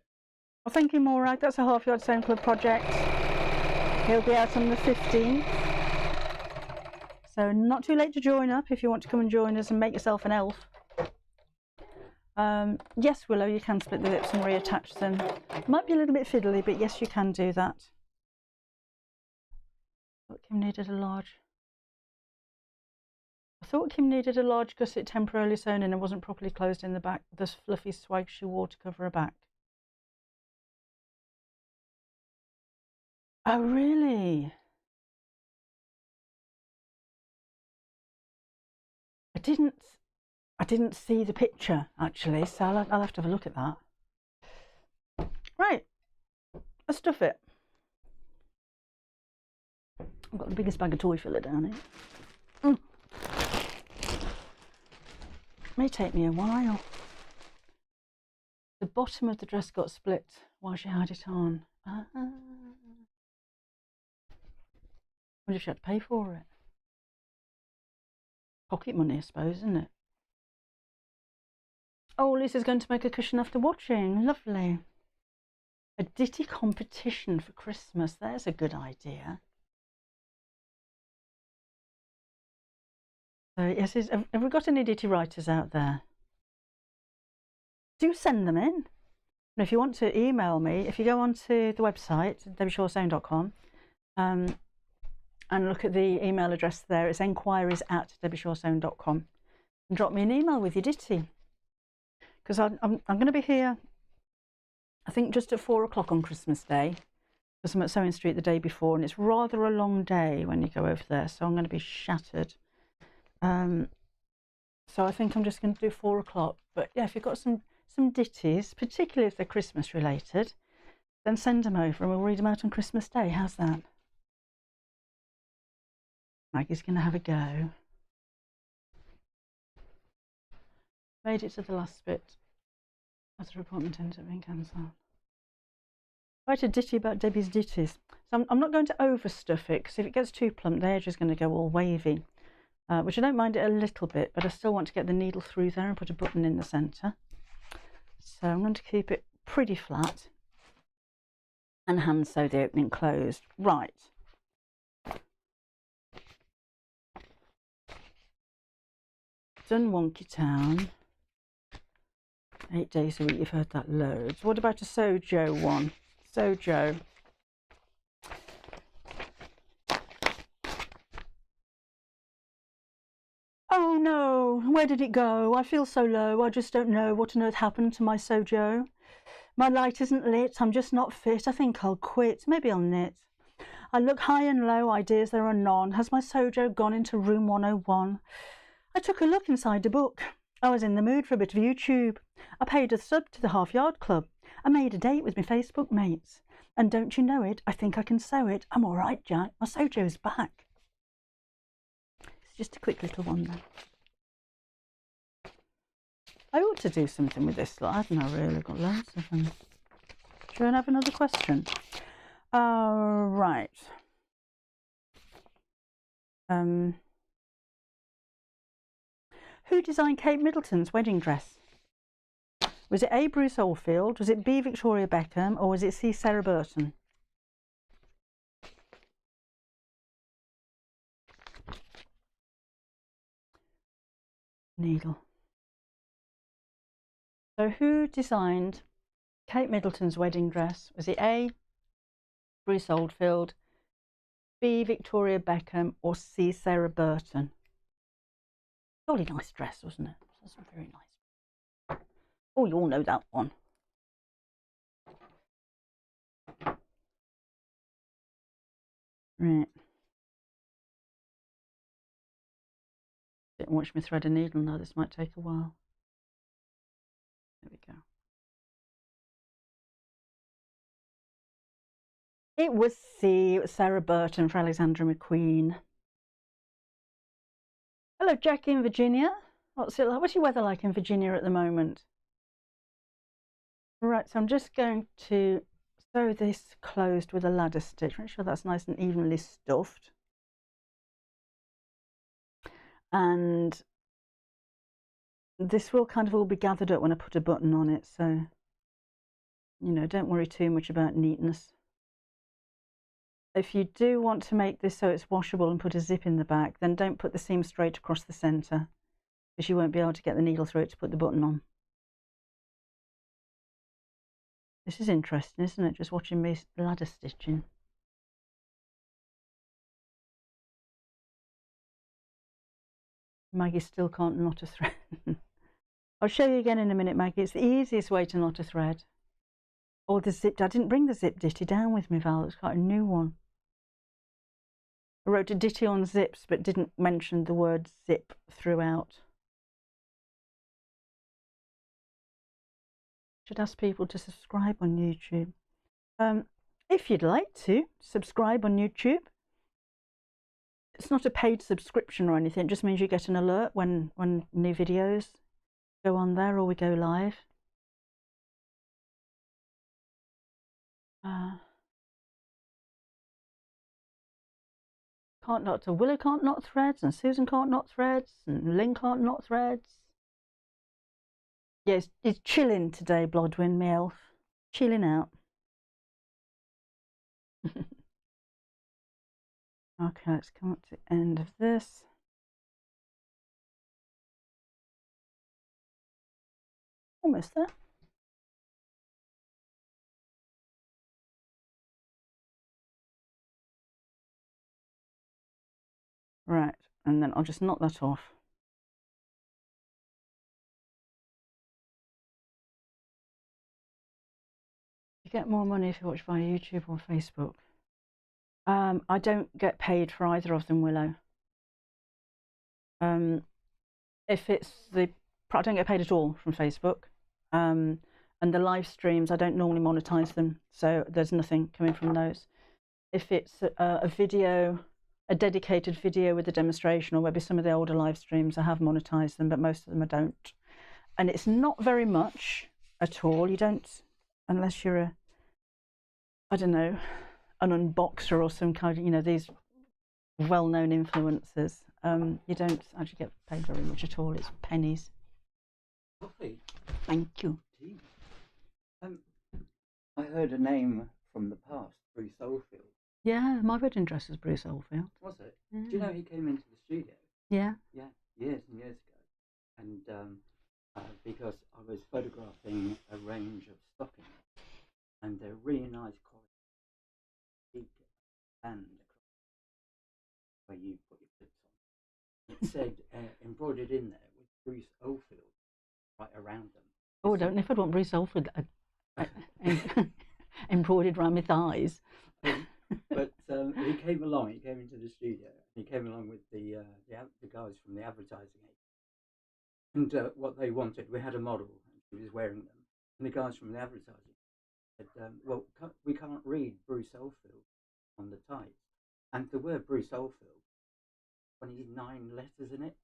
thank you, Morag. That's a Half Yard Sewing Club project. He'll be out on the 15th. so not too late to join up if you want to come and join us and make yourself an elf. Yes, Willow, you can split the lips and reattach them. Might be a little bit fiddly, but yes, you can do that. I thought Kim needed a large gusset temporarily sewn in and wasn't properly closed in the back. The fluffy swag she wore to cover her back. Oh, really? I didn't see the picture actually, so I'll have to have a look at that. Right, let's stuff it. I've got the biggest bag of toy filler down here. May take me a while. The bottom of the dress got split while she had it on. I wonder if she had to pay for it. Pocket money, I suppose, isn't it? Oh, Lisa's going to make a cushion after watching. Lovely. A ditty competition for Christmas. There's a good idea. So yes, have we got any ditty writers out there? Do send them in. And if you want to email me, if you go onto the website, debbieshawsewing.com, and look at the email address there, it's enquiries@debbieshawsewing.com, and drop me an email with your ditty. Because I'm going to be here, I think, just at 4 o'clock on Christmas Day, because I'm at Sewing Street the day before, and it's rather a long day when you go over there, so I'm going to be shattered. So I think I'm just going to do 4 o'clock. But yeah, if you've got some ditties, particularly if they're Christmas related, then send them over and we'll read them out on Christmas Day. How's that? Maggie's going to have a go. Made it to the last bit. After her appointment ended up being cancelled. Write a ditty about Debbie's ditties. So I'm not going to overstuff it, because if it gets too plump, the edge is going to go all wavy. Which I don't mind it a little bit, but I still want to get the needle through there and put a button in the centre. So I'm going to keep it pretty flat and hand sew the opening closed. Right. Done Wonky Town. 8 days a week, you've heard that loads. What about a Sojo one? Sojo. Oh no, where did it go? I feel so low, I just don't know what on earth happened to my Sojo. My light isn't lit, I'm just not fit, I think I'll quit, maybe I'll knit. I look high and low, ideas there are none. Has my Sojo gone into room 101? I took a look inside the book. I was in the mood for a bit of YouTube. I paid a sub to the Half Yard Club. I made a date with my Facebook mates. And don't you know it, I think I can sew it. I'm all right, Jack, my Sojo's back. It's just a quick little one then. I ought to do something with this lot, hadn't I really? I've got loads of them. Do you have another question? Right. Who designed Kate Middleton's wedding dress? Was it A. Bruce Oldfield, was it B. Victoria Beckham, or was it C. Sarah Burton? Needle. So who designed Kate Middleton's wedding dress? Was it A. Bruce Oldfield, B. Victoria Beckham, or C. Sarah Burton? Jolly nice dress, wasn't it? That's very nice. Oh, you all know that one. Right. Didn't watch me thread a needle now. This might take a while. There we go. It was C. It was Sarah Burton for Alexandra McQueen. Hello, Jackie in Virginia. What's it like? What's your weather like in Virginia at the moment? Right, so I'm just going to sew this closed with a ladder stitch. Make sure that's nice and evenly stuffed. And this will kind of all be gathered up when I put a button on it, so, you know, don't worry too much about neatness. If you do want to make this so it's washable and put a zip in the back, then don't put the seam straight across the centre, because you won't be able to get the needle through it to put the button on. This is interesting, isn't it? Just watching me ladder stitching. Maggie still can't knot a thread. I'll show you again in a minute, Maggie. It's the easiest way to knot a thread. Or the zip. I didn't bring the zip ditty down with me, Val. It's quite a new one. I wrote a ditty on zips, but didn't mention the word zip throughout. Should ask people to subscribe on YouTube. If you'd like to subscribe on YouTube, it's not a paid subscription or anything. It just means you get an alert when new videos go on there or we go live. Can't knot. So Willow can't knot threads, and Susan can't knot threads, and Lynn can't knot threads. Yeah, it's chilling today, Blodwyn, my elf. Chilling out. Okay, let's come up to the end of this. Almost there. Right, and then I'll just knock that off. You get more money if you watch via YouTube or Facebook. I don't get paid for either of them, Willow. If it's I don't get paid at all from Facebook. And the live streams, I don't normally monetize them, so there's nothing coming from those. If it's a video, a dedicated video with a demonstration, or maybe some of the older live streams, I have monetized them, but most of them I don't. And it's not very much at all. You don't, unless you're I don't know, an unboxer or some kind of, you know, these well-known influencers. You don't actually get paid very much at all. It's pennies. Coffee. Thank you. Tea. I heard a name from the past, Bruce Oldfield. Yeah, my wedding dress was Bruce Oldfield. Was it? Yeah. Do you know he came into the studio? Yeah. Yeah, years and years ago. And because I was photographing a range of stockings, and they're really nice quality, big band where you put your clips on. It said embroidered in there with Bruce Oldfield right around them. Oh, I don't know if I'd want Bruce Oldfield embroidered around my thighs. But he came along. He came into the studio. He came along with the guys from the advertising agency, and what they wanted. We had a model, and she was wearing them. And the guys from the advertising said, "Well, we can't read Bruce Oldfield on the tights." And the word Bruce Oldfield, 29 letters in it.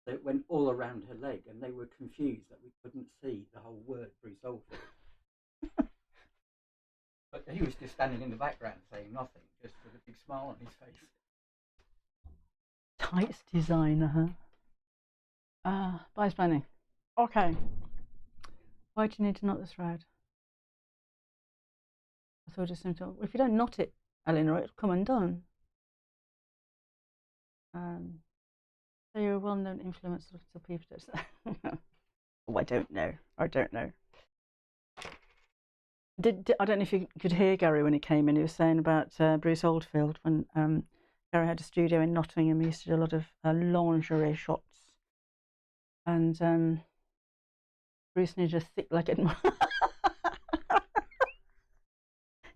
So it went all around her leg, and they were confused that we couldn't see the whole word Bruce Oldfield. But he was just standing in the background saying nothing, just with a big smile on his face. Tights designer, huh? Bye, Spanny. Okay. Why do you need to knot the thread? I thought just simple. If you don't knot it, Eleanor, it'll come undone. So you're a well-known influencer, so people don't. Oh, I don't know. I don't know. I don't know if you could hear Gary when he came in. He was saying about Bruce Oldfield when Gary had a studio in Nottingham. He used to do a lot of lingerie shots, and Bruce needed a thick-legged man.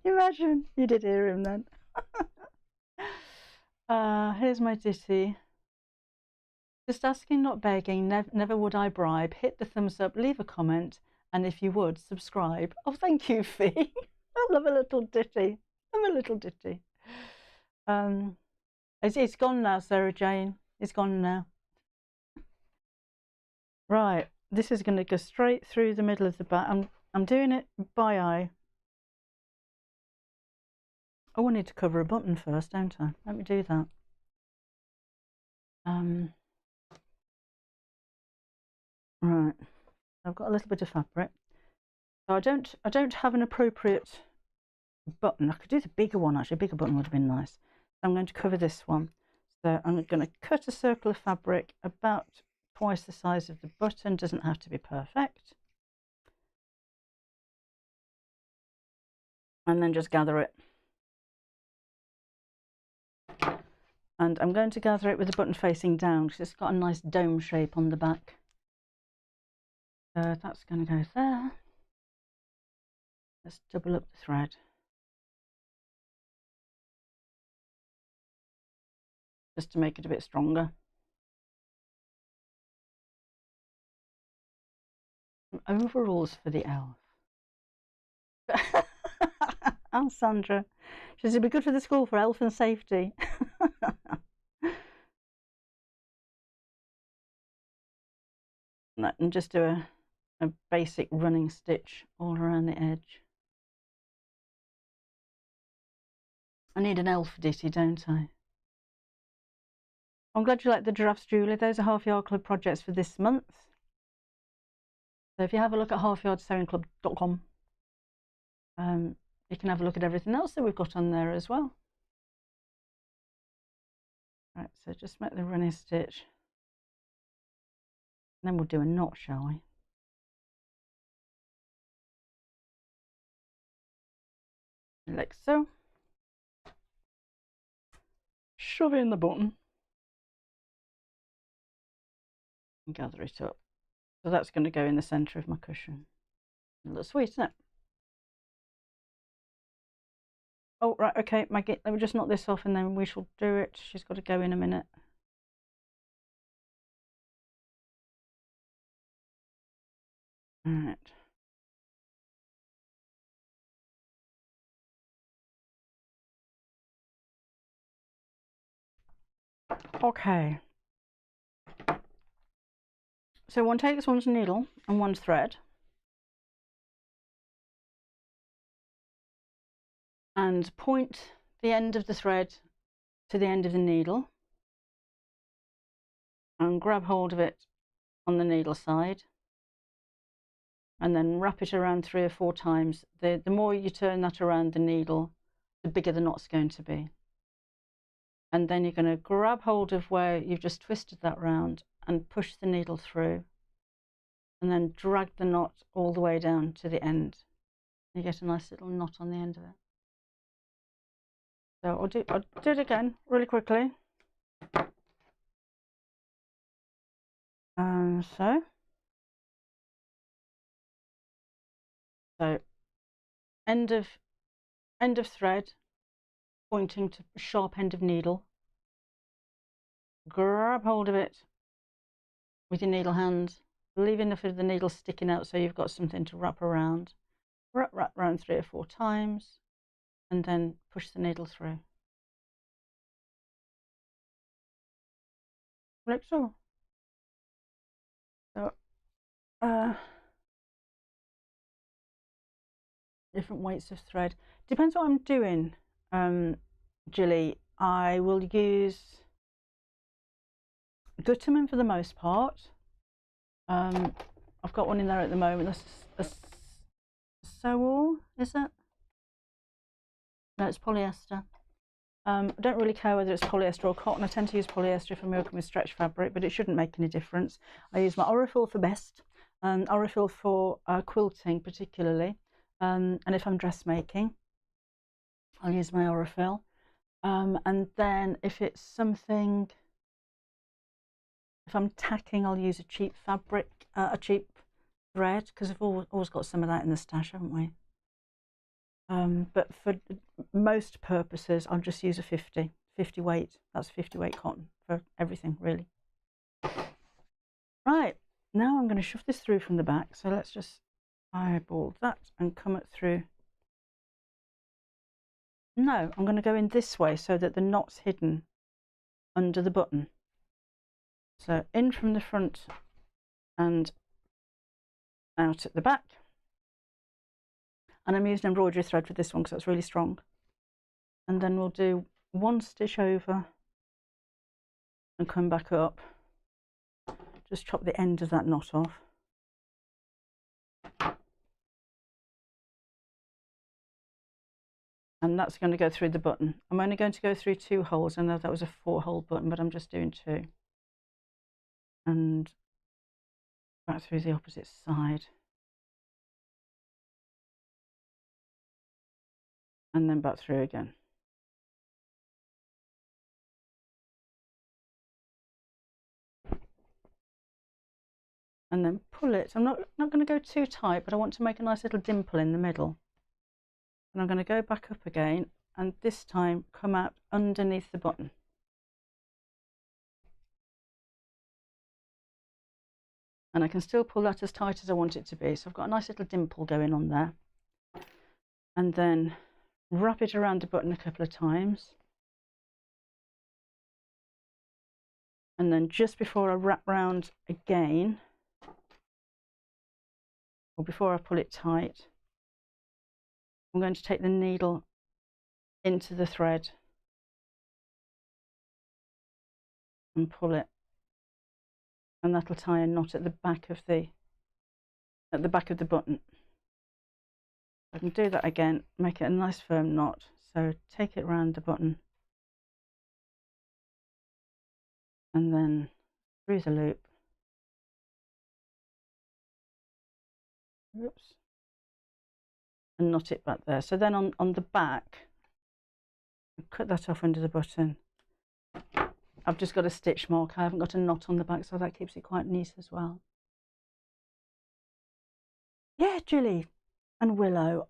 Imagine you did hear him then. Here's my ditty. Just asking, not begging. Never would I bribe. Hit the thumbs up. Leave a comment. And if you would, subscribe. Oh, thank you, Fee. I love a little ditty. I'm a little ditty. It's gone now, Sarah Jane. It's gone now. Right. This is going to go straight through the middle of the back. I'm doing it by eye. Oh, I need to cover a button first, don't I? Let me do that. Right. I've got a little bit of fabric. So I don't have an appropriate button. I could do the bigger one actually, a bigger button would have been nice. So I'm going to cover this one. So I'm going to cut a circle of fabric about twice the size of the button, doesn't have to be perfect. And then just gather it. And I'm going to gather it with the button facing down because it's got a nice dome shape on the back. So that's going to go there. Let's double up the thread. Just to make it a bit stronger. Some overalls for the elf. And Sandra. She says it'd be good for the school for elf and safety. And just do a basic running stitch all around the edge. I need an elf ditty, don't I? I'm glad you like the giraffes, Julie. Those are Half Yard Club projects for this month. So if you have a look at halfyardsewingclub.com, you can have a look at everything else that we've got on there as well. Right, so just make the running stitch. And then we'll do a knot, shall we? Like so. Shove in the button. And gather it up. So that's going to go in the centre of my cushion. It looks sweet, isn't it? Oh, right, okay, Maggie, let me just knock this off and then we shall do it. She's got to go in a minute. All right. Okay. So one takes one's needle and one's thread. And point the end of the thread to the end of the needle. And grab hold of it on the needle side. And then wrap it around 3 or 4 times. The more you turn that around the needle, the bigger the knot's going to be. And then you're going to grab hold of where you've just twisted that round and push the needle through. And then drag the knot all the way down to the end. You get a nice little knot on the end of it. So I'll do it again really quickly. So end of thread, pointing to sharp end of needle. Grab hold of it with your needle hand, leave enough of the needle sticking out so you've got something to wrap around. Wrap around 3 or 4 times, and then push the needle through. Like so. So, different weights of thread. Depends what I'm doing, Jilly. I will use Gutermann for the most part. I've got one in there at the moment. That's a Sewall, is it? No, it's polyester. I don't really care whether it's polyester or cotton. I tend to use polyester if I'm working with stretch fabric, but it shouldn't make any difference. I use my Aurifil for best, Aurifil for quilting particularly, and if I'm dressmaking, I'll use my Aurifil. And then if it's something, if I'm tacking, I'll use a cheap fabric, a cheap thread, because we've always got some of that in the stash, haven't we? But for most purposes, I'll just use a 50 weight. That's 50 weight cotton for everything, really. Right, now I'm going to shove this through from the back. So let's just eyeball that and come it through. No, I'm going to go in this way so that the knot's hidden under the button. So in from the front and out at the back. And I'm using embroidery thread for this one because it's really strong. And then we'll do 1 stitch over and come back up. Just chop the end of that knot off. and that's going to go through the button. I'm only going to go through 2 holes. I know that was a 4-hole button, but I'm just doing 2. And back through the opposite side. And then back through again. And then pull it. I'm not going to go too tight, but I want to make a nice little dimple in the middle. And I'm going to go back up again, and this time come out underneath the button. And I can still pull that as tight as I want it to be. So I've got a nice little dimple going on there. And then wrap it around the button a couple of times. And then just before I wrap round again, or before I pull it tight, I'm going to take the needle into the thread and pull it, and that'll tie a knot at the back of the button. I can do that again, make it a nice firm knot. So take it around the button and then through the loop. Oops. And knot it back there. So then on the back, cut that off under the button. I've just got a stitch mark. I haven't got a knot on the back, so that keeps it quite neat as well. Yeah, Julie and Willow.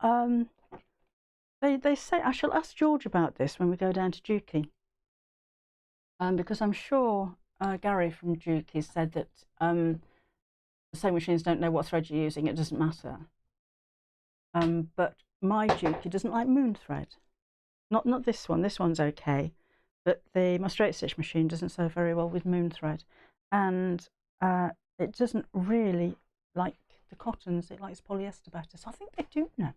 They say I shall ask George about this when we go down to Dukey. Because I'm sure Gary from Dukey said that the sewing machines don't know what thread you're using. It doesn't matter. But my Dukey doesn't like moon thread. Not this one. This one's okay, but my straight stitch machine doesn't sew very well with moon thread, and it doesn't really like the cottons. It likes polyester better. So I think they do know.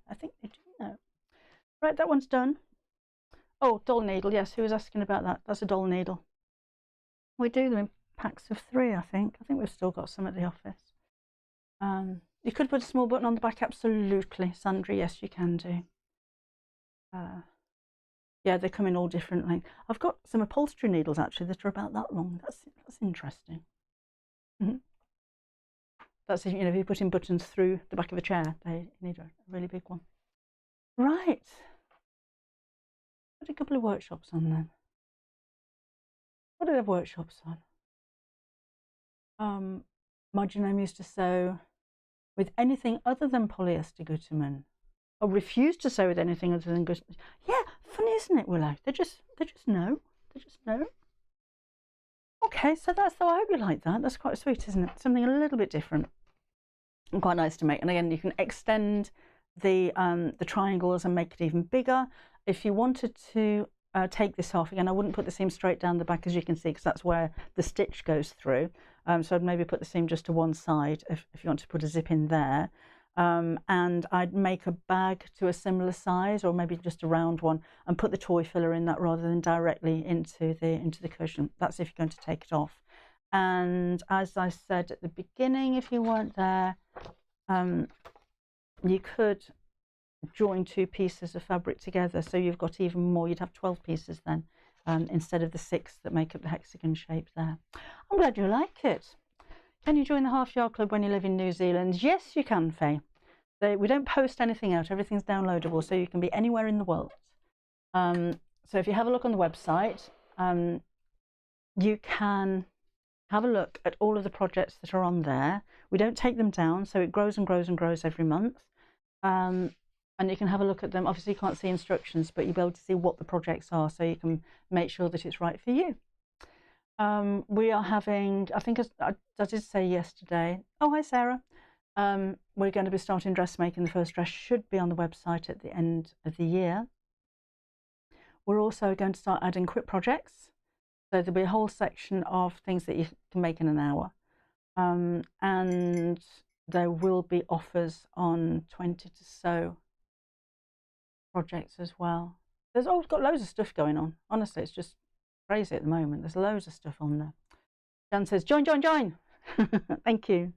Right, that one's done. Oh, doll needle. Yes, who was asking about that? That's a doll needle. We do them in packs of 3, I think. I think we've still got some at the office. You could put a small button on the back, absolutely, Sandra. Yes, you can do. Yeah, they come in all different lengths. I've got some upholstery needles actually that are about that long. That's interesting. That's if you're putting buttons through the back of a chair, they need a really big one. Right. Put a couple of workshops on then. What did I have workshops on? My Genome used to sew with anything other than polyester Gutermann. I refuse to sew with anything other than Gutermann. Yeah, funny, isn't it, Willow? They just know. They just know. Okay, so I hope you like that. That's quite sweet, isn't it? Something a little bit different and quite nice to make. And again, you can extend the triangles and make it even bigger. If you wanted to take this off, again, I wouldn't put the seam straight down the back, as you can see, because that's where the stitch goes through. So I'd maybe put the seam just to one side if you want to put a zip in there. And I'd make a bag to a similar size, or maybe just a round one, and put the toy filler in that rather than directly into the cushion. That's if you're going to take it off. And as I said at the beginning, if you weren't there, you could join 2 pieces of fabric together, so you've got even more. You'd have 12 pieces then, instead of the 6 that make up the hexagon shape there. I'm glad you like it. Can you join the Half Yard Club when you live in New Zealand? Yes, you can, Faye. We don't post anything out. Everything's downloadable, so you can be anywhere in the world. So if you have a look on the website, you can have a look at all of the projects that are on there. We don't take them down, so it grows and grows and grows every month. And you can have a look at them. Obviously, you can't see instructions, but you'll be able to see what the projects are, so you can make sure that it's right for you. We are having, I think I did say yesterday, oh, hi, Sarah. We're going to be starting dressmaking. The first dress should be on the website at the end of the year. We're also going to start adding quick projects. So there'll be a whole section of things that you can make in an hour. And there will be offers on 20 to sew projects as well. We've got loads of stuff going on. Honestly, it's just crazy at the moment. There's loads of stuff on there. Jan says, join. Thank you.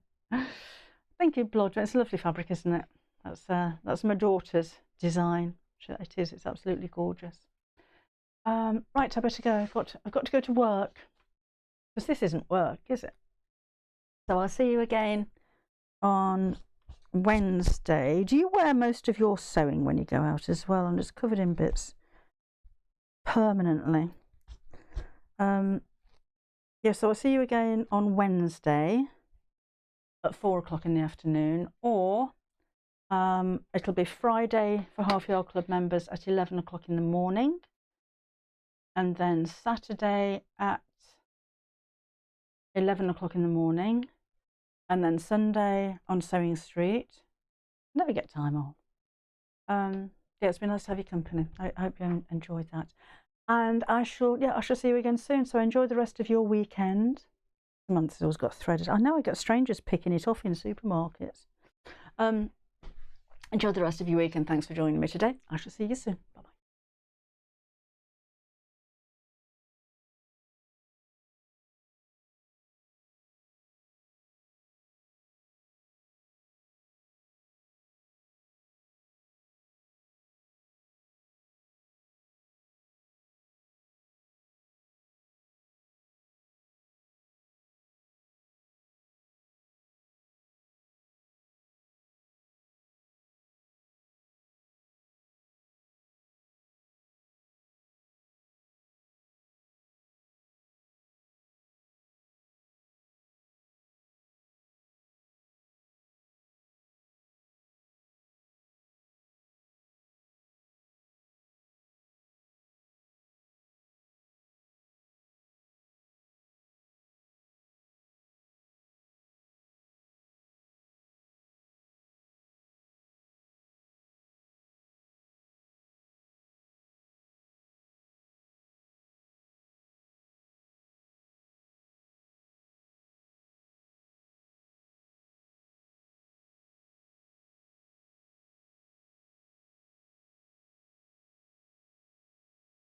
Thank you, Blood. It's a lovely fabric, isn't it? That's my daughter's design. It is. It's absolutely gorgeous. Right, I better go. I've got to go to work because this isn't work, is it? So I'll see you again on Wednesday. Do you wear most of your sewing when you go out as well? I'm just covered in bits permanently. Yeah, so I'll see you again on Wednesday at 4 o'clock in the afternoon, or it'll be Friday for Half Yard Club members at 11 o'clock in the morning, and then Saturday at 11 o'clock in the morning, and then Sunday on Sewing Street. Never get time off. Yeah, it's been nice to have your company. I hope you enjoyed that. And I shall see you again soon. So enjoy the rest of your weekend. The month has always got threaded. I know I get strangers picking it off in supermarkets. Enjoy the rest of your week, and thanks for joining me today. I shall see you soon.